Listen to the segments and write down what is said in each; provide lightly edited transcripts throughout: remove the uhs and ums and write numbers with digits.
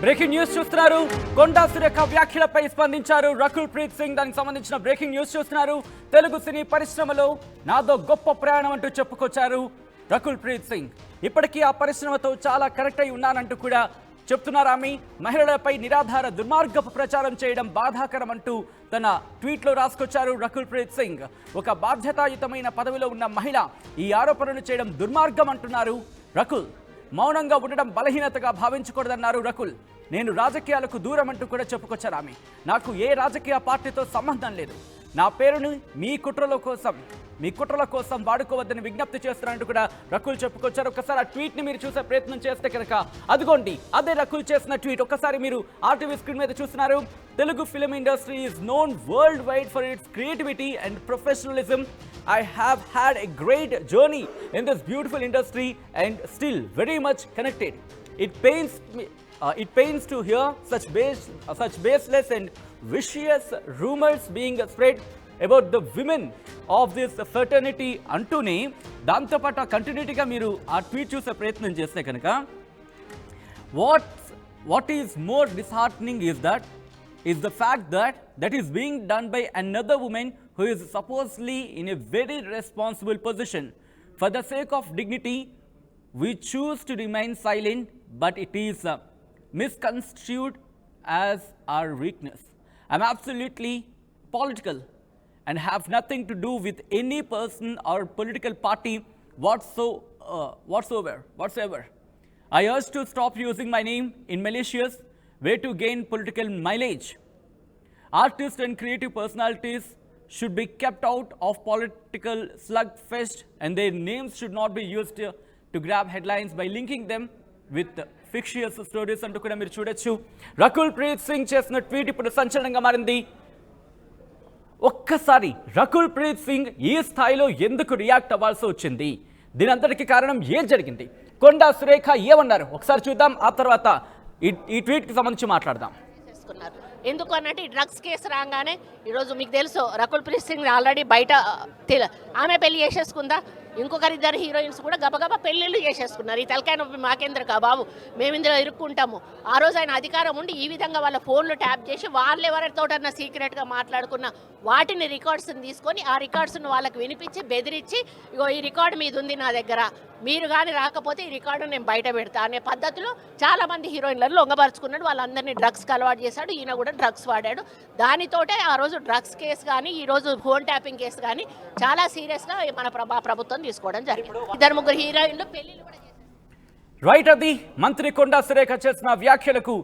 Breaking news చూస్తున్నారు. కొండా సురేఖ వ్యాఖ్యలపై స్పందించారు రకుల్ ప్రీత్ సింగ్. దానికి సంబంధించిన బ్రేకింగ్ న్యూస్ చూస్తున్నారు. తెలుగు సినీ పరిశ్రమలో నాదో గొప్ప ప్రయాణం అంటూ చెప్పుకొచ్చారు రకుల్ ప్రీత్ సింగ్. ఇప్పటికీ ఆ పరిశ్రమతో చాలా కనెక్ట్ అయి ఉన్నానంటూ కూడా చెప్తున్నారు ఆమె. మహిళలపై నిరాధార దుర్మార్గపు ప్రచారం చేయడం బాధాకరం అంటూ తన ట్వీట్లో రాసుకొచ్చారు రకుల్ ప్రీత్ సింగ్. ఒక బాధ్యతాయుతమైన పదవిలో ఉన్న మహిళ ఈ ఆరోపణలు చేయడం దుర్మార్గం అంటున్నారు రకుల్. మౌనంగా ఉండడం బలహీనతగా భావించకూడదన్నారు రకుల్. నేను రాజకీయాలకు దూరం అంటూ కూడా చెప్పుకొచ్చారు ఆమె. నాకు ఏ రాజకీయ పార్టీతో సంబంధం లేదు. నా పేరును మీ కుట్రల కోసం వాడుకోవద్దని విజ్ఞప్తి చేస్తున్నారంటూ కూడా రకుల్ చెప్పుకొచ్చారు. ఒకసారి ఆ ట్వీట్ ని మీరు చూసే ప్రయత్నం చేస్తే కనుక అదిగోండి అదే రకుల్ చేసిన ట్వీట్. ఒకసారి మీరు ఆర్టీవీ స్క్రీన్ మీద చూస్తున్నారు. Telugu film industry is known worldwide for its creativity and professionalism. I have had a great journey in this beautiful industry and still very much connected. It pains to hear such baseless and vicious rumors being spread about the women of this fraternity అంటూనే దాంతోపాటు ఆ కంటిన్యూటీగా మీరు ఆ tweet చూసే ప్రయత్నం చేస్తే కనుక what is more disheartening is the fact that is being done by another woman who is supposedly in a very responsible position. For the sake of dignity, we choose to remain silent, but it is misconstrued as our weakness. I'm absolutely political and have nothing to do with any person or political party whatsoever. I urge to stop using my name in malicious way to gain political mileage. Artists and creative personalities should be kept out of political slugfest, and their names should not be used to grab headlines by linking them with fictitious stories అంటూ కూడా మీరు చూడొచ్చు. రకుల్ ప్రీత్ సింగ్ చేసిన tweet ఇప్పుడు సంచలనంగా మారింది. ఒక్కసారి రకుల్ ప్రీత్ సింగ్ ఈ స్థాయిలో ఎందుకు రియాక్ట్ అవ్వాల్సి వచ్చింది? దీని అంతటికి కారణం ఏం జరిగింది? కొండా సురేఖ ఏమన్నారు ఒకసారి చూద్దాం. ఆ తర్వాత ఈ ట్వీట్కి సంబంధించి మాట్లాడదాం. ఎందుకు అన్నట్టు ఈ డ్రగ్స్ కేసు రాగానే ఈరోజు మీకు తెలుసు రకుల్ ప్రీత్ సింగ్ ఆల్రెడీ బయట ఆమె పెళ్లి చేసేసుకుందా. ఇంకొకరిద్దరు హీరోయిన్స్ కూడా గబగబా పెళ్ళిళ్ళు చేసేసుకున్నారు. ఈ తలకాయ నొప్పి మాకేంద్ర బాబు, మేము ఇందులో ఇరుక్కుంటాము. ఆ రోజు ఆయన అధికారం ఉండి ఈ విధంగా వాళ్ళ ఫోన్లు ట్యాప్ చేసి వాళ్ళు ఎవరితోటన్నా సీక్రెట్గా మాట్లాడుకున్న వాటిని రికార్డ్స్ని తీసుకొని ఆ రికార్డ్స్ను వాళ్ళకి వినిపించి బెదిరించి ఇగో ఈ రికార్డు మీద ఉంది నా దగ్గర, మీరు కానీ రాకపోతే ఈ రికార్డు నేను బయట పెడతా అనే పద్ధతిలో చాలామంది హీరోయిన్లను లొంగబరుచుకున్నాడు. వాళ్ళందరినీ డ్రగ్స్కి అలవాటు చేశాడు. ఈయన కూడా డ్రగ్స్ వాడాడు. దానితోటే ఆ రోజు డ్రగ్స్ కేసు కానీ ఈరోజు ఫోన్ ట్యాపింగ్ కేసు కానీ చాలా సీరియస్గా మన ప్రభుత్వం తీసుకోవడం జరిగింది. ఇద్దరు ముగ్గురు హీరోయిన్లు పెళ్లిళ్ళు కూడా చేశారు. రైట్, అది మంత్రి కొండా సురేఖ చేసిన వ్యాఖ్యలకు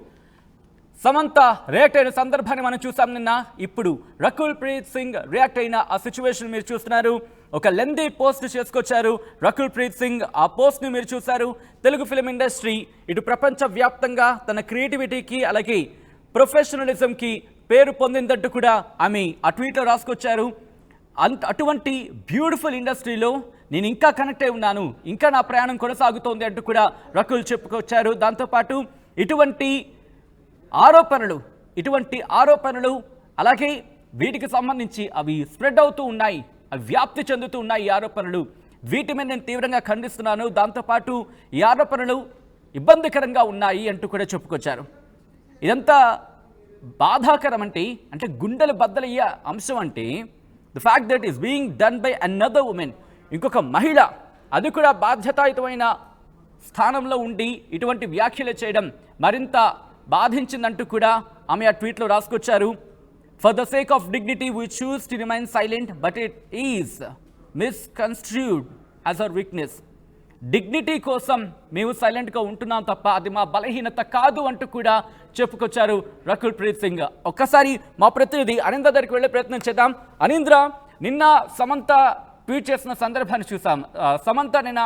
సమంత రియాక్ట్ అయిన సందర్భాన్ని మనం చూసాం నిన్న. ఇప్పుడు రకుల్ ప్రీత్ సింగ్ రియాక్ట్ అయిన ఆ సిచ్యువేషన్ మీరు చూస్తున్నారు. ఒక లెందీ పోస్ట్ చేసుకొచ్చారు రకుల్ ప్రీత్ సింగ్. ఆ పోస్ట్ని మీరు చూశారు. తెలుగు ఫిలిం ఇండస్ట్రీ ఇటు ప్రపంచవ్యాప్తంగా తన క్రియేటివిటీకి అలాగే ప్రొఫెషనలిజంకి పేరు పొందిందంటూ కూడా ఆమె ఆ ట్వీట్లో రాసుకొచ్చారు. అటువంటి బ్యూటిఫుల్ ఇండస్ట్రీలో నేను ఇంకా కనెక్ట్ అయి ఉన్నాను, ఇంకా నా ప్రయాణం కొనసాగుతోంది అంటూ కూడా రకుల్ చెప్పుకొచ్చారు. దాంతోపాటు ఇటువంటి ఆరోపణలు అలాగే వీటికి సంబంధించి అవి స్ప్రెడ్ అవుతూ ఉన్నాయి, అవి వ్యాప్తి చెందుతూ ఉన్నాయి. ఈ ఆరోపణలు వీటి మీద నేను తీవ్రంగా ఖండిస్తున్నాను. దాంతోపాటు ఈ ఆరోపణలు ఇబ్బందికరంగా ఉన్నాయి అంటూ కూడా చెప్పుకొచ్చారు. ఇదంతా బాధాకరం అంటే గుండెలు బద్దలయ్యే అంశం అంటే the fact that is being done by another women, ఇంకొక మహిళ, అది కూడా బాధ్యతాయుతమైన స్థానంలో ఉండి ఇటువంటి వ్యాఖ్యలు చేయడం మరింత బాధించిందంటూ కూడా ఆమె ఆ ట్వీట్లో రాసుకొచ్చారు. For the sake of dignity, we choose to remain silent, but it is misconstrued as our weakness. Dignity కోసం మేము సైలెంట్గా ఉంటున్నాం తప్ప అది మా బలహీనత కాదు అంటూ కూడా చెప్పుకొచ్చారు రకుల్ ప్రీత్ సింగ్. ఒక్కసారి మా ప్రతినిధి అనింద్ర దగ్గరికి వెళ్ళే ప్రయత్నం చేద్దాం. అనింద్ర, నిన్న సమంత ట్వీట్ చేసిన సందర్భాన్ని చూసాం. సమంత నిన్న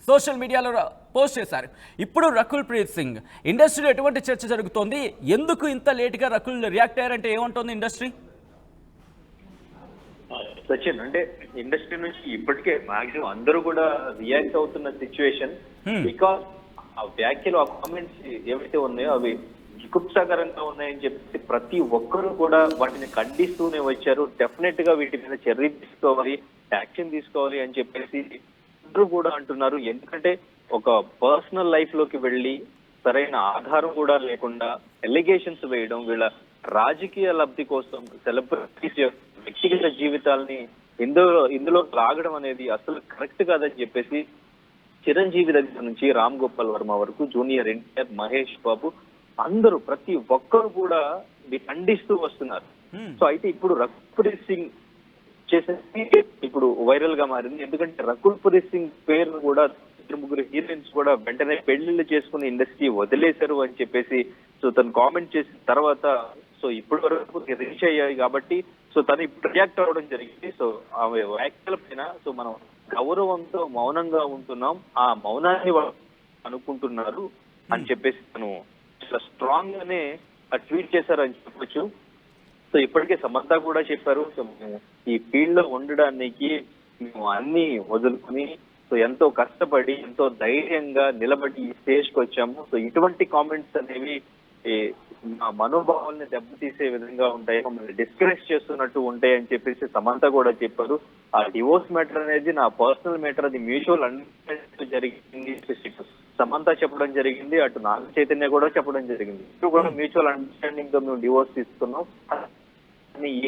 సోషల్ మీడియాలో పోస్ట్ చేశారు. ఇప్పుడు రకుల్ ప్రీత్ సింగ్ ఇండస్ట్రీలో ఎటువంటి చర్చ జరుగుతోంది? ఎందుకు ఇంత లేట్గా రకుల్ రియాక్ట్ అయ్యారంటే ఏమంటుంది ఇండస్ట్రీ? సచిన్, అంటే ఇండస్ట్రీ నుంచి ఇప్పటికే మాక్సిమం అందరూ కూడా రియాక్ట్ అవుతున్న సిచ్యువేషన్. బికాస్ ఆ వ్యాఖ్యలు, ఆ కామెంట్స్ ఏవైతే ఉన్నాయో అవి జిగుప్సాకరంగా ఉన్నాయని చెప్పి ప్రతి ఒక్కరూ కూడా వాటిని ఖండిస్తూనే వచ్చారు. డెఫినెట్ గా వీటి మీద చర్య తీసుకోవాలి, యాక్షన్ తీసుకోవాలి అని చెప్పేసి అందరూ కూడా అంటున్నారు. ఎందుకంటే ఒక పర్సనల్ లైఫ్ లోకి వెళ్ళి సరైన ఆధారం కూడా లేకుండా ఎలిగేషన్స్ వేయడం, వీళ్ళ రాజకీయ లబ్ధి కోసం సెలబ్రిటీస్ వ్యక్తిగత జీవితాల్ని ఇందులో లాగడం అనేది అసలు కరెక్ట్ కాదని చెప్పేసి చిరంజీవి దగ్గర నుంచి రామ్ గోపాల్ వర్మ వరకు, జూనియర్ ఎన్టీఆర్, మహేష్ బాబు అందరూ ప్రతి ఒక్కరు కూడా ఖండిస్తూ వస్తున్నారు. సో అయితే ఇప్పుడు రకుల్ ప్రీత్ సింగ్ చేసేది ఇప్పుడు వైరల్ గా మారింది. ఎందుకంటే రకుల్ ప్రీత్ సింగ్ పేరు కూడా ముగ్గురు హీరోయిన్స్ కూడా వెంటనే పెళ్లిళ్ళు చేసుకుని ఇండస్ట్రీ వదిలేశారు అని చెప్పేసి సో తను కామెంట్ చేసిన తర్వాత సో ఇప్పటి వరకు రీచ్ అయ్యాయి కాబట్టి సో తను ఇప్పుడు రియాక్ట్ అవ్వడం జరిగింది. సో ఆమె వ్యాఖ్యల పైన సో మనం గౌరవంతో మౌనంగా ఉంటున్నాం, ఆ మౌనాన్ని అనుకుంటున్నారు అని చెప్పేసి తను చాలా స్ట్రాంగ్ గానే ట్వీట్ చేశారని చెప్పొచ్చు. సో ఇప్పటికే సమంత కూడా చెప్పారు, సో మేము ఈ ఫీల్డ్ లో ఉండడానికి మేము అన్ని వదులుకుని సో ఎంతో కష్టపడి ఎంతో ధైర్యంగా నిలబడి ఈ స్టేజ్ కి వచ్చాము. సో ఇటువంటి కామెంట్స్ అనేవి మా మనోభావాల్ని దెబ్బతీసే విధంగా ఉంటాయి, మమ్మల్ని డిస్కరేజ్ చేస్తున్నట్టు ఉంటాయి అని చెప్పేసి సమంత కూడా చెప్పారు. ఆ డివోర్స్ మ్యాటర్ అనేది నా పర్సనల్ మ్యాటర్, అది మ్యూచువల్ అండర్స్టాండింగ్ జరిగింది సమంత చెప్పడం జరిగింది, అటు నాగ చైతన్య కూడా చెప్పడం జరిగింది. ఇటు కూడా మ్యూచువల్ అండర్స్టాండింగ్ తో మేము డివోర్స్ తీసుకున్నాం.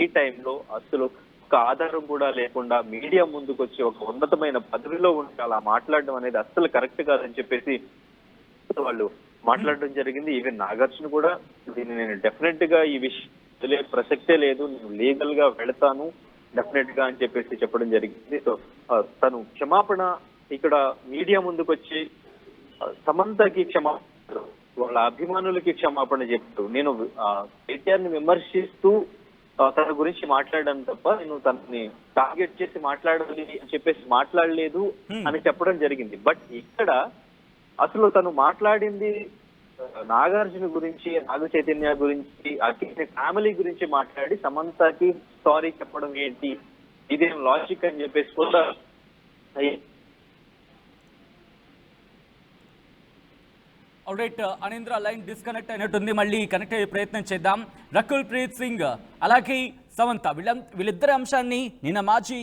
ఈ టైంలో అసలు ఒక ఆధారం కూడా లేకుండా మీడియా ముందుకు వచ్చి ఒక ఉన్నతమైన పదవిలో ఉంటే అలా మాట్లాడడం అనేది అస్సలు కరెక్ట్ కాదని చెప్పేసి వాళ్ళు మాట్లాడడం జరిగింది. ఈవెన్ నాగార్జున కూడా దీన్ని నేను డెఫినెట్ గా ఈ విషయం ప్రసక్తే లేదు, నేను లీగల్ గా వెళతాను డెఫినెట్ గా అని చెప్పేసి చెప్పడం జరిగింది. సో తను క్షమాపణ ఇక్కడ మీడియా ముందుకు వచ్చి సమంతకి క్షమాపణ, వాళ్ళ అభిమానులకి క్షమాపణ చెప్తూ నేను కేటీఆర్ ని విమర్శిస్తూ తన గురించి మాట్లాడాను తప్ప నేను తనని టార్గెట్ చేసి మాట్లాడాలి అని చెప్పేసి మాట్లాడలేదు అని చెప్పడం జరిగింది. బట్ ఇక్కడ అసలు తను మాట్లాడింది నాగార్జున గురించి, నాగ చైతన్య గురించి, అఖిల్ ఫ్యామిలీ గురించి మాట్లాడి సమంతకి సారీ చెప్పడం ఏంటి, ఇదేం లాజిక్ అని చెప్పేసి కూడా ఆల్రైట్ అనింద్ర లైన్ డిస్కనెక్ట్ అయినట్టుంది, మళ్ళీ కనెక్ట్ అయ్యే ప్రయత్నం చేద్దాం. రకుల్ ప్రీత్ సింగ్ అలాగే సమంత వీళ్ళిద్దరి అంశాన్ని నిన్న మాజీ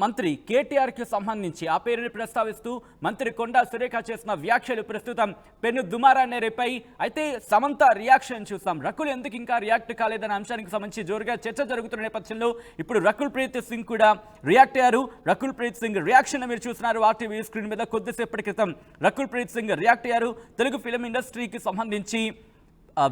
మంత్రి కేటీఆర్కి సంబంధించి ఆ పేరుని ప్రస్తావిస్తూ మంత్రి కొండా సురేఖ చేసిన వ్యాఖ్యలు ప్రస్తుతం పెను దుమారాన్ని రేపాయి. అయితే సమంత రియాక్షన్ చూస్తాం. రకుల్ ఎందుకు ఇంకా రియాక్ట్ కాలేదనే అంశానికి సంబంధించి జోరుగా చర్చ జరుగుతున్న నేపథ్యంలో ఇప్పుడు రకుల్ ప్రీత్ సింగ్ కూడా రియాక్ట్ అయ్యారు. రకుల్ ప్రీత్ సింగ్ రియాక్షన్ మీరు చూస్తున్నారు ఆర్టీవీ స్క్రీన్ మీద. కొద్దిసేపటి క్రితం రకుల్ ప్రీత్ సింగ్ రియాక్ట్ అయ్యారు. తెలుగు ఫిలిం ఇండస్ట్రీకి సంబంధించి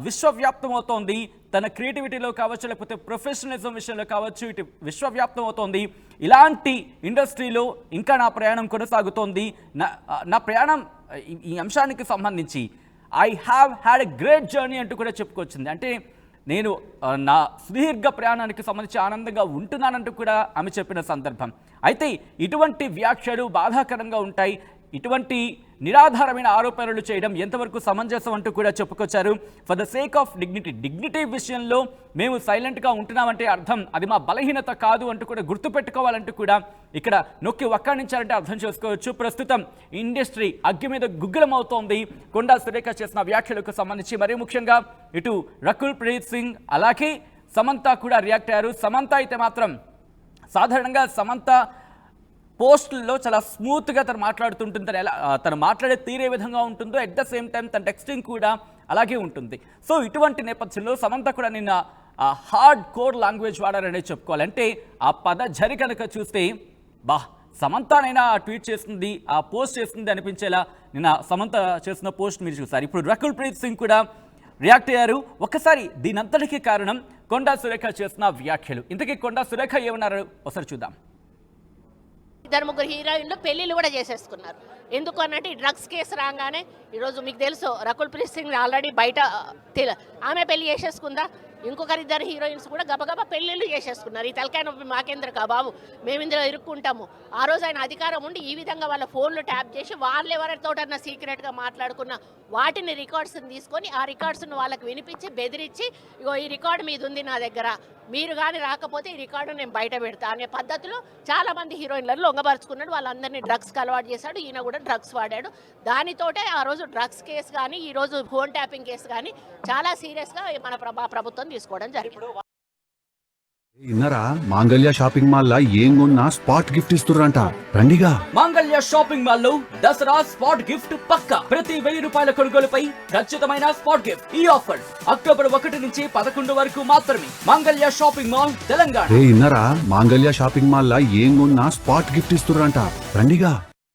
విశ్వవ్యాప్తం అవుతోంది, తన క్రియేటివిటీలో కావచ్చు లేకపోతే ప్రొఫెషనలిజం విషయంలో కావచ్చు, ఇటు విశ్వవ్యాప్తం అవుతోంది. ఇలాంటి ఇండస్ట్రీలో ఇంకా నా ప్రయాణం కొనసాగుతోంది. నా ప్రయాణం ఈ అంశానికి సంబంధించి I have had a great journey అంటూ కూడా చెప్పుకొచ్చింది. అంటే నేను నా సుదీర్ఘ ప్రయాణానికి సంబంధించి ఆనందంగా ఉంటున్నానంటూ కూడా ఆమె చెప్పిన సందర్భం. అయితే ఇటువంటి వ్యాఖ్యలు బాధాకరంగా ఉంటాయి. ఇటువంటి నిరాధారమైన ఆరోపణలు చేయడం ఎంతవరకు సమంజసం అంటూ కూడా చెప్పుకొచ్చారు. For the sake of dignity విషయంలో మేము సైలెంట్గా ఉంటున్నామంటే అర్థం అది మా బలహీనత కాదు అంటూ కూడా గుర్తుపెట్టుకోవాలంటూ కూడా ఇక్కడ నొక్కి వక్కాణించారంటే అర్థం చేసుకోవచ్చు. ప్రస్తుతం ఇండస్ట్రీ అగ్గి మీద గుగ్గిలం అవుతోంది కొండా సురేఖ చేసిన వ్యాఖ్యలకు సంబంధించి. మరీ ముఖ్యంగా ఇటు రకుల్ ప్రీత్ సింగ్ అలాగే సమంత కూడా రియాక్ట్ అయ్యారు. సమంత అయితే మాత్రం సాధారణంగా సమంత పోస్టుల్లో చాలా స్మూత్గా తను మాట్లాడుతుంటుంది, తను మాట్లాడే తీరే విధంగా ఉంటుందో అట్ ద సేమ్ టైం తన టెక్స్టింగ్ కూడా అలాగే ఉంటుంది. సో ఇటువంటి నేపథ్యంలో సమంత కూడా నిన్న హార్డ్ కోర్ లాంగ్వేజ్ వాడారనే చెప్పుకోవాలి. అంటే ఆ పద జరి కనుక చూస్తే సమంతనైనా ట్వీట్ చేస్తుంది, ఆ పోస్ట్ చేస్తుంది అనిపించేలా నిన్న సమంత చేసిన పోస్ట్ మీరు చూసారు. ఇప్పుడు రకుల్ ప్రీత్ సింగ్ కూడా రియాక్ట్ అయ్యారు. ఒక్కసారి దీనంతటికీ కారణం కొండా సురేఖ చేసిన వ్యాఖ్యలు. ఇంతకీ కొండా సురేఖ ఏమన్నారు ఒకసారి చూద్దాం. ఇద్దరు ముగ్గురు హీరోయిన్లు పెళ్లిళ్ళు కూడా చేసేసుకున్నారు. ఎందుకు అన్నట్టు ఈ డ్రగ్స్ కేసు రాగానే ఈరోజు మీకు తెలుసు రకుల్ ప్రీత్ సింగ్ ఆల్రెడీ బయట ఆమె పెళ్లి చేసేసుకుందా, ఇంకొకరిద్దరు హీరోయిన్స్ కూడా గబగబా పెళ్లిళ్ళు చేసేసుకున్నారు. ఈ తలకాయ నొప్పి మాకేంద్ర కా బాబు, మేము ఇందులో ఇరుక్కుంటాము. ఆ రోజు ఆయన అధికారం ఉండి ఈ విధంగా వాళ్ళ ఫోన్లు ట్యాప్ చేసి వాళ్ళు ఎవరితోటన్నా సీక్రెట్గా మాట్లాడుకున్న వాటిని రికార్డ్స్ని తీసుకొని ఆ రికార్డ్స్ను వాళ్ళకి వినిపించి బెదిరించి ఇగో ఈ రికార్డు మీద ఉంది నా దగ్గర, మీరు కానీ రాకపోతే ఈ రికార్డు నేను బయట పెడతా అనే పద్ధతిలో చాలామంది హీరోయిన్లను లొంగపరుచుకున్నాడు. వాళ్ళందరినీ డ్రగ్స్కి అలవాటు చేశాడు. ఈయన కూడా డ్రగ్స్ వాడాడు. దానితోటే ఆ రోజు డ్రగ్స్ కేసు కానీ ఈరోజు ఫోన్ ట్యాపింగ్ కేసు కానీ చాలా సీరియస్గా మన ప్రభుత్వం తీసుకోవడం జరిగింది. ఇన్నరా మాంగళ్య షాపింగ్ మాల్ లా ఏం కొన్నా స్పాట్ గిఫ్ట్ ఇస్తుర్రంట రండిగా. మాంగళ్య షాపింగ్ మాల్ లో దసరా స్పాట్ గిఫ్ట్ పక్కా. ప్రతి 1000 రూపాయల కొనుగోలుపై ఖచ్చితమైన స్పాట్ గిఫ్ట్. ఈ ఆఫర్ అక్టోబర్ 1 నుంచి 11 వరకు మాత్రమే. మాంగళ్య షాపింగ్ మాల్, తెలంగాణ. ఇన్నరా మాంగళ్య షాపింగ్ మాల్ లా ఏం కొన్నా స్పాట్ గిఫ్ట్ ఇస్తుర్రంట రండిగా.